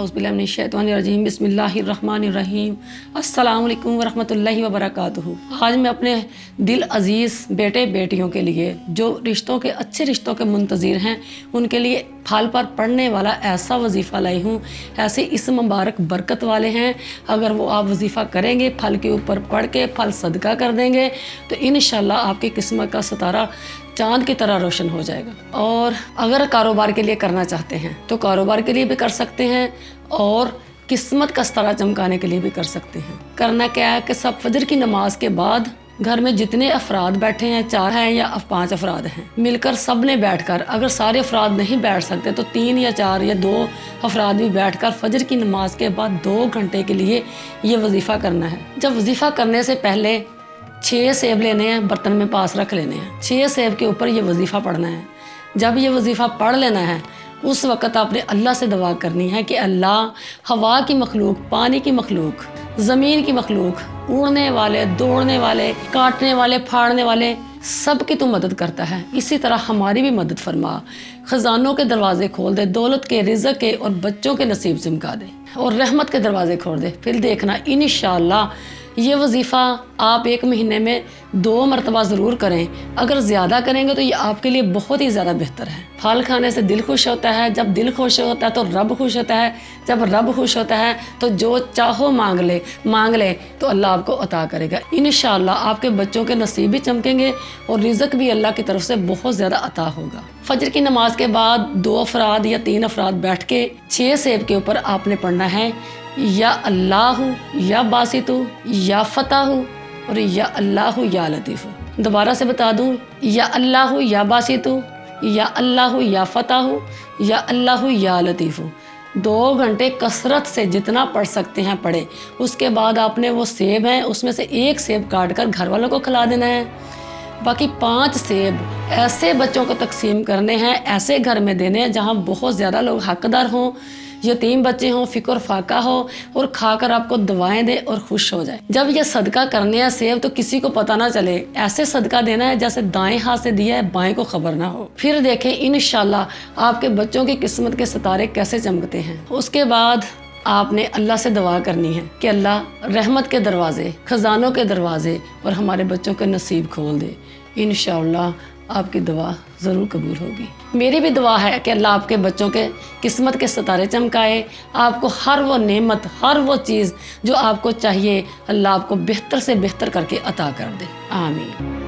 औज़ुबिल्लाहिमिनश्शैतानिर्रजीम बिस्मिल्लाहिर्रहमानिर्रहीम अस्सलामु अलैकुम वरहमतुल्लाहि वबरकातुहू। आज मैं अपने दिल अज़ीज़ बेटे बेटियों के लिए जो रिश्तों के अच्छे रिश्तों के मुंतज़िर हैं उनके लिए फल पर पढ़ने वाला ऐसा वजीफ़ा लाई हूँ। ऐसे इस मुबारक बरकत वाले हैं, अगर वो आप वजीफ़ा करेंगे, फल के ऊपर पढ़ के फल सदका कर देंगे तो इंशाअल्लाह आपकी किस्मत का सितारा चाँद की तरह रोशन हो जाएगा। और अगर कारोबार के लिए करना चाहते हैं तो कारोबार के लिए भी कर सकते हैं और किस्मत का सितारा चमकाने के लिए भी कर सकते हैं। करना क्या है कि सब फजर की नमाज के बाद घर में जितने अफराद बैठे हैं, 4 हैं या 5 अफराद हैं, मिलकर सब ने बैठकर, अगर सारे अफराद नहीं बैठ सकते तो 3 या 4 या 2 अफराद भी बैठकर फजर की नमाज के बाद 2 घंटे के लिए ये वजीफ़ा करना है। जब वजीफ़ा करने से पहले 6 सेब लेने हैं, बर्तन में पास रख लेने हैं। 6 सेब के ऊपर ये वजीफ़ा पढ़ना है। जब ये वजीफ़ा पढ़ लेना है उस वक़्त आपने अल्लाह से दुआ करनी है कि अल्लाह हवा की मखलूक, पानी की मखलूक, ज़मीन की मखलूक, उड़ने वाले, दौड़ने वाले, काटने वाले, फाड़ने वाले, सब की तो मदद करता है, इसी तरह हमारी भी मदद फरमा। ख़जानों के दरवाज़े खोल दे, दौलत के, रिज़्क़ के और बच्चों के नसीब चमका दे और रहमत के दरवाज़े खोल दे। फिर देखना इंशाअल्लाह ये वजीफ़ा आप 1 महीने में 2 मरतबा ज़रूर करें। अगर ज़्यादा करेंगे तो ये आपके लिए बहुत ही ज़्यादा बेहतर है। फल खाने से दिल खुश होता है, जब दिल खुश होता है तो रब खुश होता है, जब रब खुश होता है तो जो चाहो मांग ले तो अल्लाह आपको अता करेगा। इंशाअल्लाह आपके बच्चों के नसीब भी चमकेंगे और रिज़्क़ भी अल्लाह की तरफ से बहुत ज़्यादा अता होगा। फजर की नमाज के बाद 2 अफराद या 3 अफराद बैठ के 6 सेब के ऊपर आपने पढ़ना है या अल्लाह या बासितु या फताह और या अल्लाह या लतीफ़। दोबारा से बता दूं, या अल्लाह या बासितु या अल्लाह या फताह या अल्लाह या लतीफ़। 2 घंटे कसरत से जितना पढ़ सकते हैं पढ़े। उसके बाद आपने वो सेब हैं उसमें से 1 सेब काट कर घर वालों को खिला देना है। बाकी 5 सेब ऐसे बच्चों को तकसीम करने हैं, ऐसे घर में देने हैं जहाँ बहुत ज़्यादा लोग हकदार हों, यतीम बच्चे हों, फ़िक्र फाका हो और खाकर आपको दुआएं दे और खुश हो जाए। जब ये सदका करने हैं सेब तो किसी को पता ना चले, ऐसे सदका देना है जैसे दाएं हाथ से दिया है बाएं को खबर ना हो। फिर देखें इंशाअल्लाह आपके बच्चों की किस्मत के सितारे कैसे चमकते हैं। उसके बाद आपने अल्लाह से दुआ करनी है कि अल्लाह रहमत के दरवाज़े, ख़जानों के दरवाज़े और हमारे बच्चों के नसीब खोल दे। इंशाअल्लाह आपकी दुआ ज़रूर कबूल होगी। मेरी भी दुआ है कि अल्लाह आपके बच्चों के किस्मत के सितारे चमकाए, आपको हर वो नेमत, हर वो चीज़ जो आपको चाहिए अल्लाह आपको बेहतर से बेहतर करके अता कर दे। आमीन।